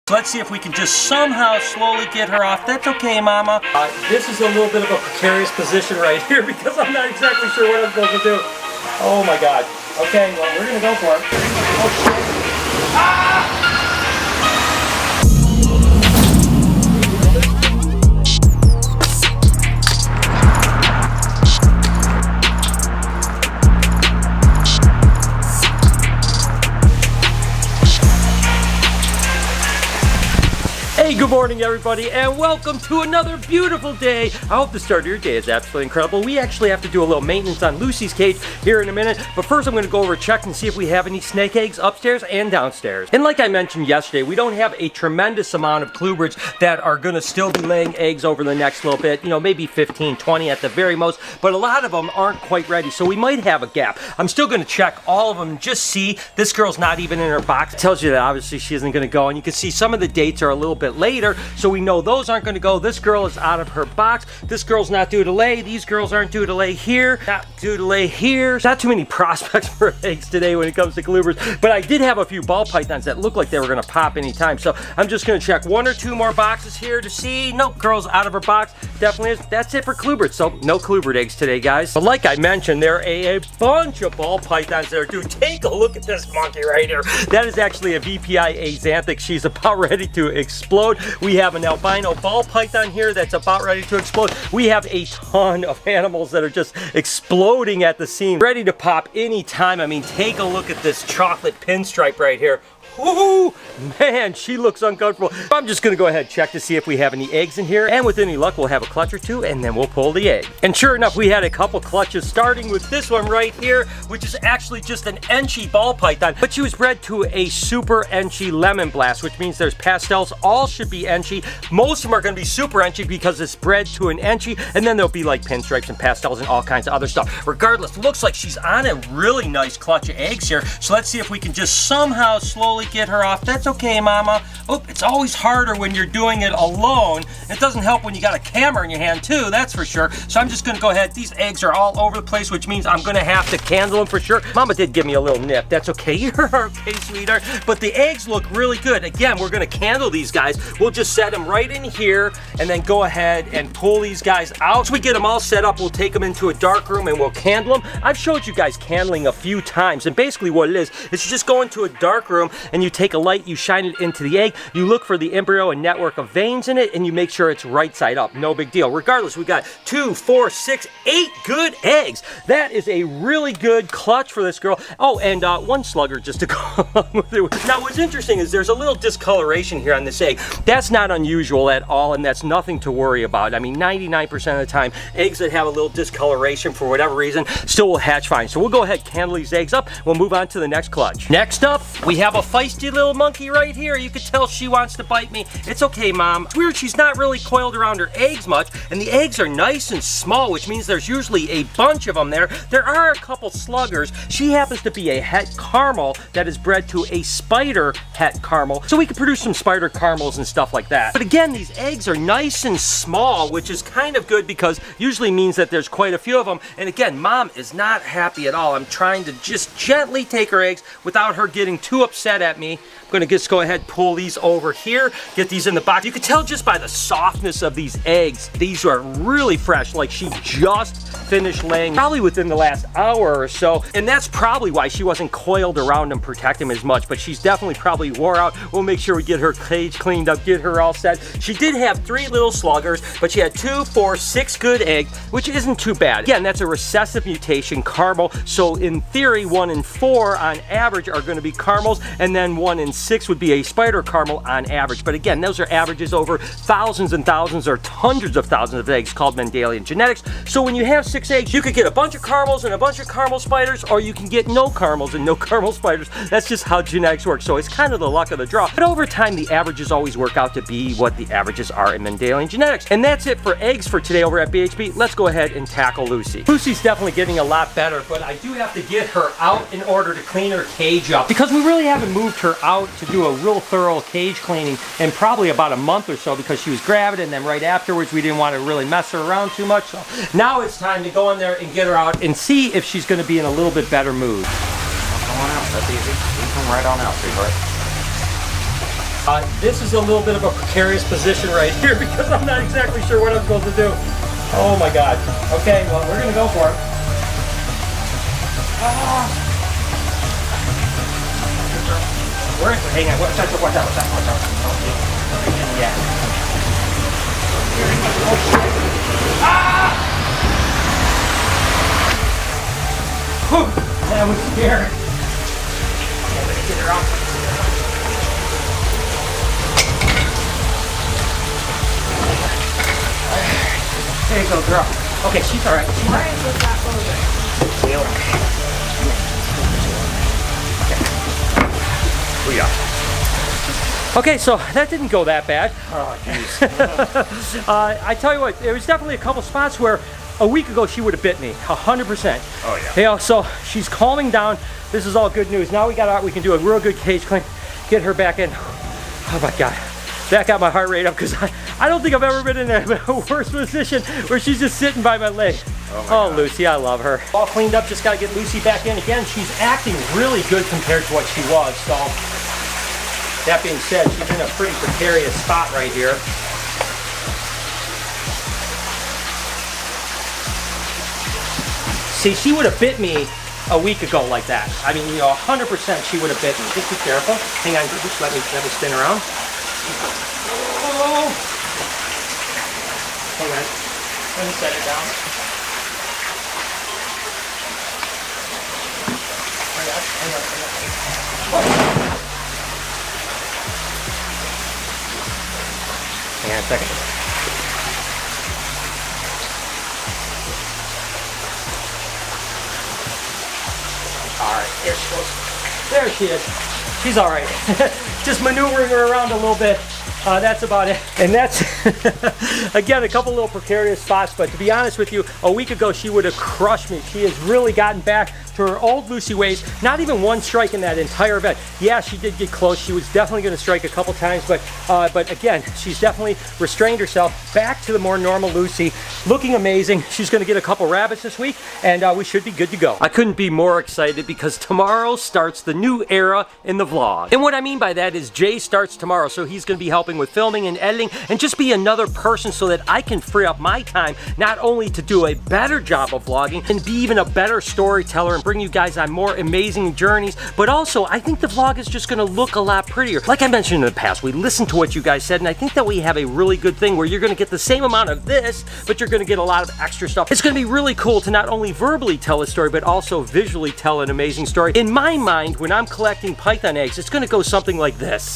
Let's see if we can just somehow slowly get her off. That's okay, Mama. This is a little bit of a precarious position right here because I'm not exactly sure what I'm supposed to do. Oh my God. Okay, well, we're gonna go for it. Oh shit. Ah! Hey, good morning everybody, and welcome to another beautiful day. I hope the start of your day is absolutely incredible. We actually have to do a little maintenance on Lucy's cage here in a minute, but first I'm going to go over check and see if we have any snake eggs upstairs and downstairs. And like I mentioned yesterday, we don't have a tremendous amount of clubrids that are going to still be laying eggs over the next little bit, you know, maybe 15, 20 at the very most, but a lot of them aren't quite ready, so we might have a gap. I'm still going to check all of them and just see. This girl's not even in her box. It tells you that obviously she isn't going to go, and you can see some of the dates are a little bit later, so we know those aren't going to go. This girl is out of her box. This girl's not due to lay. These girls aren't due to lay here. Not due to lay here. Not too many prospects for eggs today when it comes to colubrids, but I did have a few ball pythons that looked like they were going to pop anytime, so I'm just going to check one or two more boxes here to see. Nope, girl's out of her box. Definitely is. That's it for colubrids, so no colubrid eggs today, guys. But like I mentioned, there are a bunch of ball pythons that are due. Take a look at this monkey right here. That is actually a VPI axanthic. She's about ready to explode. We have an albino ball python here that's about ready to explode. We have a ton of animals that are just exploding at the seam, ready to pop anytime. I mean, take a look at this chocolate pinstripe right here. Woohoo! Man, she looks uncomfortable. I'm just gonna go ahead and check to see if we have any eggs in here, and with any luck, we'll have a clutch or two, and then we'll pull the egg. And sure enough, we had a couple clutches, starting with this one right here, which is actually just an Enchi ball python, but she was bred to a super Enchi lemon blast, which means there's pastels. All should be Enchi. Most of them are gonna be super Enchi because it's bred to an Enchi, and then there'll be like pinstripes and pastels and all kinds of other stuff. Regardless, looks like she's on a really nice clutch of eggs here, so let's see if we can just somehow slowly get her off. That's okay, Mama. Oh, it's always harder when you're doing it alone. It doesn't help when you got a camera in your hand too, that's for sure. So I'm just gonna go ahead. These eggs are all over the place, which means I'm gonna have to candle them for sure. Mama did give me a little nip. That's okay. You're okay, sweetheart. But the eggs look really good. Again, we're gonna candle these guys. We'll just set them right in here and then go ahead and pull these guys out. Once we get them all set up, we'll take them into a dark room and we'll candle them. I've showed you guys candling a few times, and basically what it is you just go into a dark room and you take a light, you shine it into the egg, you look for the embryo and network of veins in it, and you make sure it's right side up. No big deal. Regardless, we got 2, 4, 6, 8 good eggs. That is a really good clutch for this girl. Oh, and one slugger just to go with it. Now, what's interesting is there's a little discoloration here on this egg. That's not unusual at all, and that's nothing to worry about. I mean, 99% of the time, eggs that have a little discoloration for whatever reason still will hatch fine. So we'll go ahead and candle these eggs up. We'll move on to the next clutch. Next up, we have a feisty little monkey right here. You can tell she wants to bite me. It's okay, Mom. It's weird, she's not really coiled around her eggs much, and the eggs are nice and small, which means there's usually a bunch of them there. There are a couple sluggers. She happens to be a het caramel that is bred to a spider het caramel, so we can produce some spider caramels and stuff like that. But again, these eggs are nice and small, which is kind of good because usually means that there's quite a few of them. And again, Mom is not happy at all. I'm trying to just gently take her eggs without her getting too upset at me. I'm gonna just go ahead and pull these over here, get these in the box. You can tell just by the softness of these eggs, these are really fresh, like she just finished laying probably within the last hour or so, and that's probably why she wasn't coiled around and protect him as much, but she's definitely probably wore out. We'll make sure we get her cage cleaned up, get her all set. She did have 3 little sluggers, but she had 2, 4, 6 good eggs, which isn't too bad. Again, that's a recessive mutation caramel, so in theory, 1 and 4 on average are gonna be caramels, and then 1 and 6 would be a spider caramel on average. But again, those are averages over thousands and thousands or hundreds of thousands of eggs, called Mendelian genetics. So when you have 6 eggs, you could get a bunch of caramels and a bunch of caramel spiders, or you can get no caramels and no caramel spiders. That's just how genetics works. So it's kind of the luck of the draw. But over time, the averages always work out to be what the averages are in Mendelian genetics. And that's it for eggs for today over at BHB. Let's go ahead and tackle Lucy. Lucy's definitely getting a lot better, but I do have to get her out in order to clean her cage up, because we really haven't moved her out to do a real thorough cage cleaning in probably about a month or so, because she was gravid, and then right afterwards we didn't want to really mess her around too much. So now it's time to go in there and get her out and see if she's going to be in a little bit better mood. Come on out, that's easy. You come right on out, sweetheart. This is a little bit of a precarious position right here because I'm not exactly sure what I'm supposed to do. Oh my God. Okay, well, we're gonna go for it. Hang on, watch out. Okay. Yeah. Whew, that was scary. Okay, let's get her out. There you go, girl. Okay, she's all right. She's all right. Okay, so that didn't go that bad. Oh, jeez. I tell you what, there was definitely a couple spots where a week ago she would have bit me, 100%. Oh yeah. You know, so she's calming down. This is all good news. Now we can do a real good cage clean, get her back in. Oh my God. That got my heart rate up because I don't think I've ever been in a worse position where she's just sitting by my leg. Oh, Lucy, I love her. All cleaned up, just gotta get Lucy back in again. She's acting really good compared to what she was. So that being said, she's in a pretty precarious spot right here. See, she would have bit me a week ago like that. I mean, you know, 100% she would have bit me. Just be careful. Hang on, just let me spin around. Oh! Hang on. Let me set it down. Hang on. Oh. Hang on a second. Alright, here she goes. There she is. She's alright. Just maneuvering her around a little bit. That's about it. And that's, again, a couple little precarious spots, but to be honest with you, a week ago she would have crushed me. She has really gotten back to her old Lucy ways. Not even one strike in that entire event. Yeah, she did get close. She was definitely going to strike a couple times, but again, she's definitely restrained herself back to the more normal Lucy. Looking amazing. She's going to get a couple rabbits this week, and we should be good to go. I couldn't be more excited because tomorrow starts the new era in the vlog. And what I mean by that is Jay starts tomorrow, so he's going to be helping with filming and editing and just be another person so that I can free up my time not only to do a better job of vlogging and be even a better storyteller and bring you guys on more amazing journeys, but also I think the vlog is just going to look a lot prettier. Like I mentioned in the past, we listened to what you guys said, and I think that we have a really good thing where you're going to get the same amount of this, but you're going to get a lot of extra stuff. It's going to be really cool to not only verbally tell a story, but also visually tell an amazing story. In my mind, when I'm collecting python eggs, it's going to go something like this.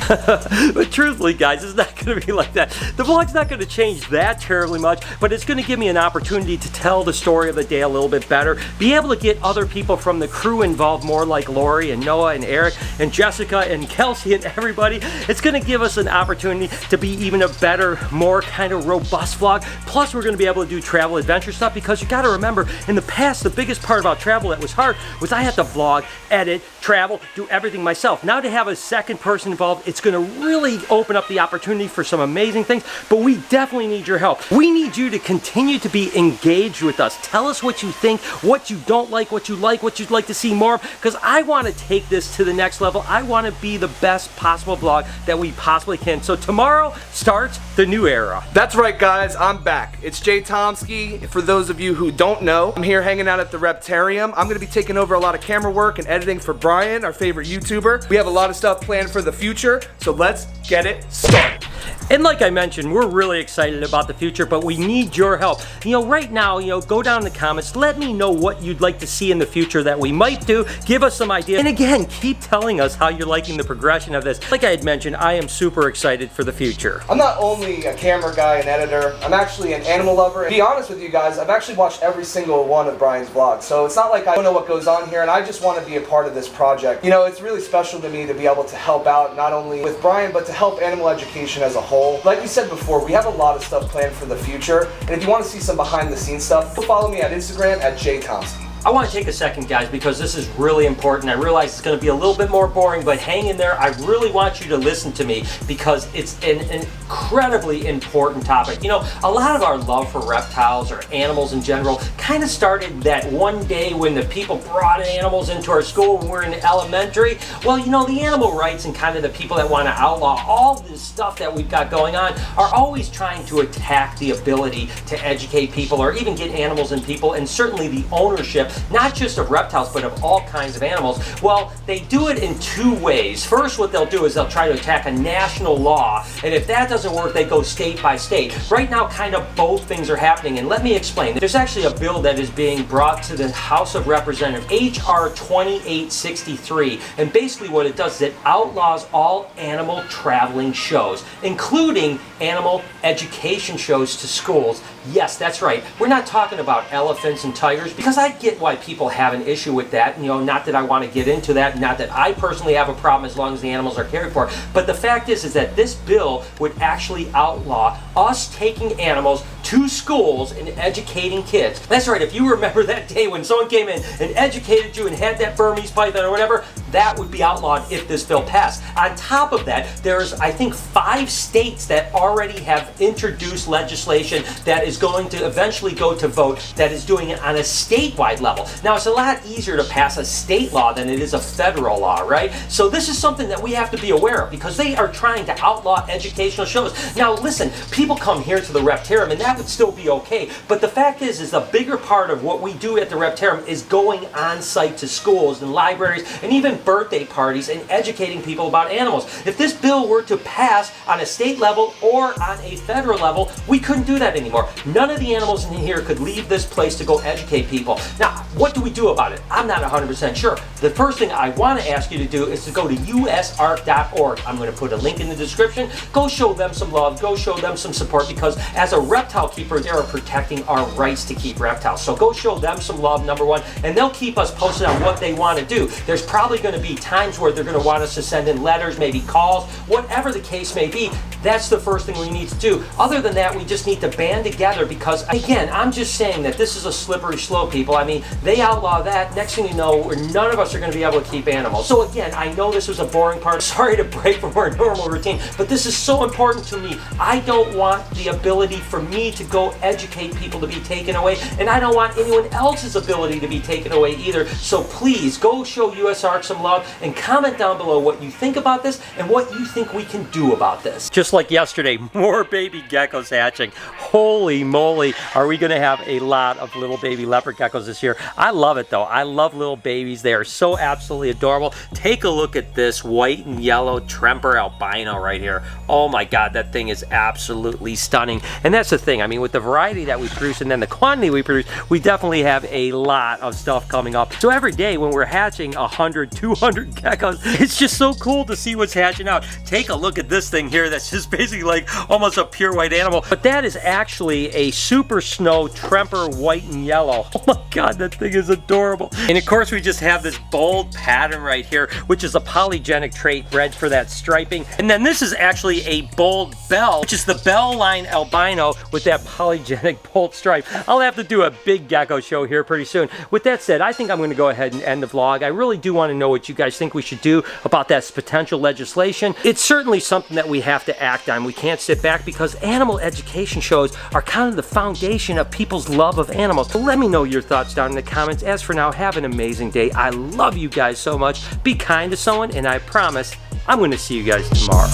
But truthfully, guys, it's not going to be like that. The vlog's not going to change that terribly much, but it's going to give me an opportunity to tell the story of the day a little bit better, be able to get other people from the crew involved more, like Lori and Noah and Eric and Jessica and Kelsey and everybody. It's going to give us an opportunity to be even a better, more kind of robust vlog. Plus, we're going to be able to do travel adventure stuff because you got to remember, in the past, the biggest part about travel that was hard was I had to vlog, edit, travel, do everything myself. Now to have a second person involved, it's going to really open up the opportunity for some amazing things, but we definitely need your help. We need you to continue to be engaged with us. Tell us what you think, what you don't like, what you'd like to see more of, because I want to take this to the next level. I want to be the best possible vlog that we possibly can. So tomorrow starts the new era. That's right, guys, I'm back. It's Jay Tomsky. For those of you who don't know, I'm here hanging out at the Reptarium. I'm going to be taking over a lot of camera work and editing for Brian, our favorite YouTuber. We have a lot of stuff planned for the future, so let's get it started. And like I mentioned, we're really excited about the future, but we need your help. You know, right now, go down in the comments, let me know what you'd like to see in the future that we might do. Give us some ideas. And again, keep telling us how you're liking the progression of this. Like I had mentioned, I am super excited for the future. I'm not only a camera guy and editor, I'm actually an animal lover. To be honest with you guys, I've actually watched every single one of Brian's vlogs, so it's not like I don't know what goes on here, and I just want to be a part of this project. You know, it's really special to me to be able to help out, not only with Brian, but to help animal education as a whole. Like we said before, we have a lot of stuff planned for the future, and if you want to see some behind the scenes stuff, follow me on Instagram at JTomsky. I want to take a second, guys, because this is really important. I realize it's going to be a little bit more boring, but hang in there. I really want you to listen to me because it's an incredibly important topic. You know, a lot of our love for reptiles or animals in general kind of started that one day when the people brought animals into our school when we were in elementary. Well, you know, the animal rights and kind of the people that want to outlaw all this stuff that we've got going on are always trying to attack the ability to educate people or even get animals and people, and certainly the ownership, not just of reptiles, but of all kinds of animals. Well, they do it in two ways. First, what they'll do is they'll try to attack a national law, and if that doesn't work, they go state by state. Right now, kind of both things are happening, and let me explain. There's actually a bill that is being brought to the House of Representatives, H.R. 2863, and basically what it does is it outlaws all animal traveling shows, including animal education shows to schools. Yes, that's right. We're not talking about elephants and tigers, because I get why people have an issue with that. You know, not that I want to get into that, not that I personally have a problem as long as the animals are cared for. But the fact is that this bill would actually outlaw us taking animals to schools and educating kids. That's right. If you remember that day when someone came in and educated you and had that Burmese python or whatever, that would be outlawed if this bill passed. On top of that, there's, I think, 5 states that already have introduced legislation that is going to eventually go to vote that is doing it on a statewide level. Now, it's a lot easier to pass a state law than it is a federal law, right? So this is something that we have to be aware of because they are trying to outlaw educational shows. Now, listen, people come here to the Reptarium and that would still be okay, but the fact is the bigger part of what we do at the Reptarium is going on site to schools and libraries and even birthday parties and educating people about animals. If this bill were to pass on a state level or on a federal level, we couldn't do that anymore. None of the animals in here could leave this place to go educate people. Now, what do we do about it? I'm not 100% sure. The first thing I want to ask you to do is to go to usark.org. I'm going to put a link in the description. Go show them some love. Go show them some support because as a reptile keeper, they are protecting our rights to keep reptiles. So go show them some love, number one, and they'll keep us posted on what they want to do. There's probably going to be times where they're going to want us to send in letters, maybe calls, whatever the case may be. That's the first thing we need to do. Other than that, we just need to band together because, again, I'm just saying that this is a slippery slope, people. I mean, they outlaw that. Next thing you know, none of us are going to be able to keep animals. So again, I know this was a boring part. Sorry to break from our normal routine, but this is so important to me. I don't want the ability for me to go educate people to be taken away, and I don't want anyone else's ability to be taken away either. So please, go show USARK some love and comment down below what you think about this and what you think we can do about this. Just like yesterday, more baby geckos hatching. Holy moly, are we going to have a lot of little baby leopard geckos this year. I love it though. I love little babies. They are so absolutely adorable. Take a look at this white and yellow Tremper albino right here. Oh my god, that thing is absolutely stunning. And that's the thing. I mean, with the variety that we produce and then the quantity we produce, we definitely have a lot of stuff coming up. So every day when we're hatching 100, 200 geckos, it's just so cool to see what's hatching out. Take a look at this thing here that's just basically like almost a pure white animal. But that is actually a Super Snow Tremper white and yellow. Oh my god, that thing is adorable. And of course we just have this bold pattern right here, which is a polygenic trait bred for that striping. And then this is actually a bold bell, which is the bell line albino with that polygenic bold stripe. I'll have to do a big gecko show here pretty soon. With that said, I think I'm going to go ahead and end the vlog. I really do want to know what you guys think we should do about that potential legislation. It's certainly something that we have to act on. We can't sit back because animal education shows are kind of the foundation of people's love of animals. So let me know your thoughts down in the comments. As for now, have an amazing day. I love you guys so much. Be kind to someone, and I promise I'm going to see you guys tomorrow.